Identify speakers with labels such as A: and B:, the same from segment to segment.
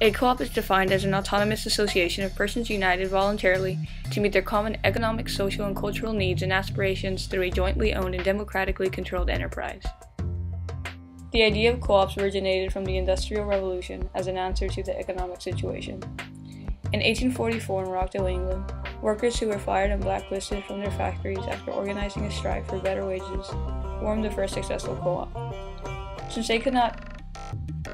A: A co-op is defined as an autonomous association of persons united voluntarily to meet their common economic, social, and cultural needs and aspirations through a jointly owned and democratically controlled enterprise. The idea of co-ops originated from the Industrial Revolution as an answer to the economic situation. In 1844 in Rockdale, England, workers who were fired and blacklisted from their factories after organizing a strike for better wages formed the first successful co-op. Since they could not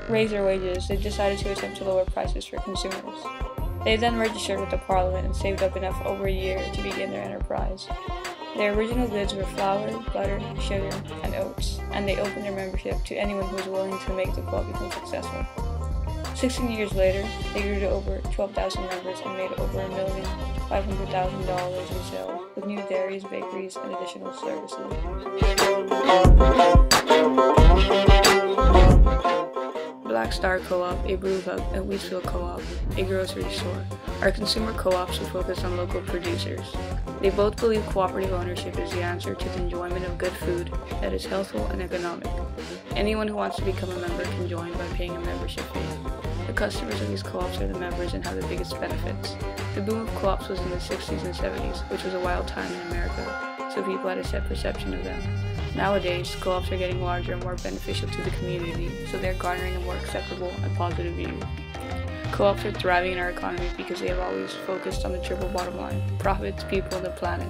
A: raise their wages, they decided to attempt to lower prices for consumers. They then registered with the Parliament and saved up enough over a year to begin their enterprise. Their original goods were flour, butter, sugar, and oats, and they opened their membership to anyone who was willing to make the co-op become successful. 16 years later, they grew to over 12,000 members and made over $1,500,000 in sales, with new dairies, bakeries, and additional services. Black Star Co-op, a brew hub, and Wheatsfield Co-op, a grocery store, are consumer co-ops who focus on local producers. They both believe cooperative ownership is the answer to the enjoyment of good food that is healthful and economic. Anyone who wants to become a member can join by paying a membership fee. The customers of these co-ops are the members and have the biggest benefits. The boom of co-ops was in the 60s and 70s, which was a wild time in America, so people had a set perception of them. Nowadays, co-ops are getting larger and more beneficial to the community, so they're garnering a more acceptable and positive view. Co-ops are thriving in our economy because they have always focused on the triple bottom line: profits, people, and the planet,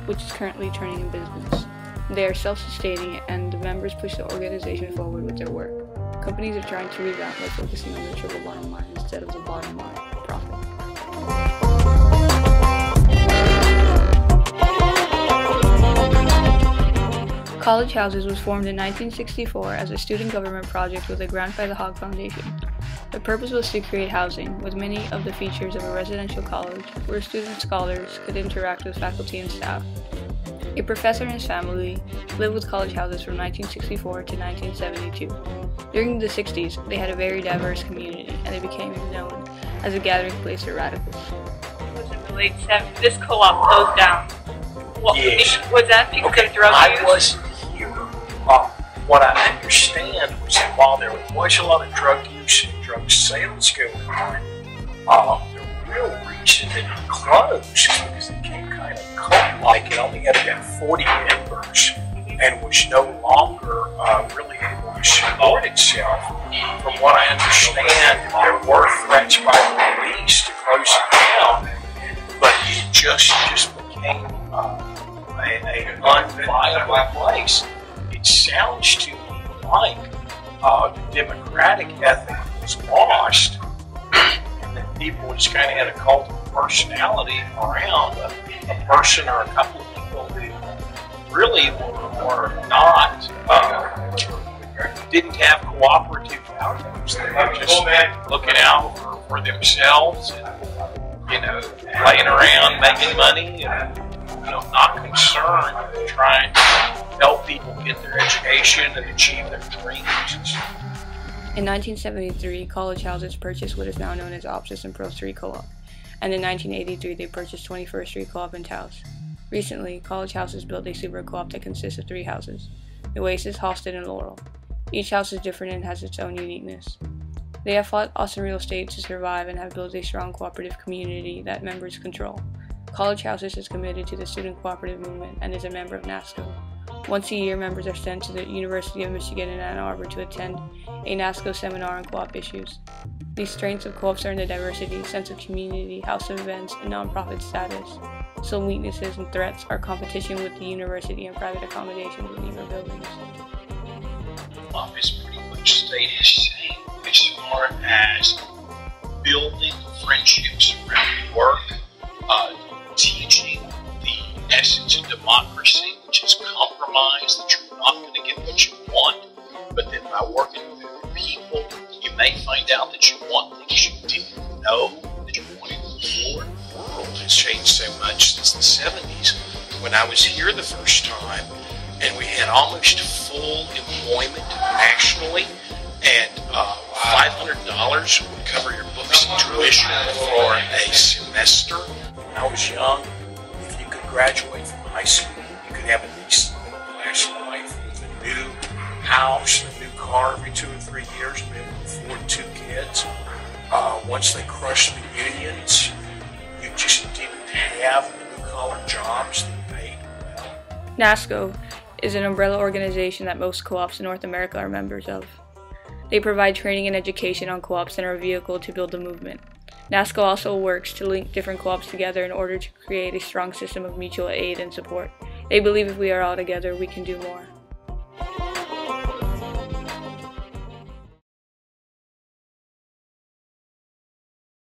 A: which is currently turning in business. They are self-sustaining, and the members push the organization forward with their work. Companies are trying to revamp by focusing on the triple bottom line instead of the bottom line, profit. College Houses was formed in 1964 as a student government project with a grant by the Hogg Foundation. The purpose was to create housing with many of the features of a residential college where student scholars could interact with faculty and staff. A professor and his family lived with College Houses from 1964 to 1972. During the 60s, they had a very diverse community, and they became known as a gathering place for radicals. It was in the late 70s. This co-op closed down.
B: Yes.
A: Was that because of drug use?
B: I wasn't here. What I understand was that while there was a lot of drug use and drug sales going on, the real reason that it closed is because it became kind of cult-like. It only had about 40 members and was no longer really able to support itself. From what I understand, there were threats by the police to close it down, but it just became an unviable place. It sounds to me like the democratic ethic was lost, and that people just kind of had a cult of personality around a person or a couple of people who really were not, didn't have cooperative values. They were just looking out for themselves and, playing around, making money, and not concerned with trying to help people get their education and achieve their dreams.
A: In 1973, College Houses purchased what is now known as Optus and Pro 3 Co-op, and in 1983 they purchased 21st Street Co-op in Taos. Recently, College Houses built a super co-op that consists of 3 houses: Oasis, Halsted, and Laurel. Each house is different and has its own uniqueness. They have fought Austin real estate to survive and have built a strong cooperative community that members control. College Houses is committed to the student cooperative movement and is a member of NASCO. Once a year, members are sent to the University of Michigan in Ann Arbor to attend a NASCO seminar on co-op issues. The strengths of co-ops are in the diversity, sense of community, house of events, and nonprofit status. Some weaknesses and threats are competition with the university and private accommodations in newer buildings.
B: It's pretty much stayed the same as far as building friendships around work, teaching the essence of democracy, which is compromise, that you're not going to get what you want, but that by working with other people, you may find out that you want things you didn't know that you wanted before. The world has changed so much since the 70s when I was here the first time, and we had almost full employment nationally, and $500 would cover your books and tuition for a semester. When I was young, if you could graduate from high school, you could have a decent class life with a new house, a new car every 2 or 3 years, be able to afford 2 kids. Once they crushed the unions, you just didn't have blue-collar jobs that paid well.
A: NASCO is an umbrella organization that most co-ops in North America are members of. They provide training and education on co-ops and are a vehicle to build the movement. NASCO also works to link different co-ops together in order to create a strong system of mutual aid and support. They believe if we are all together, we can do more.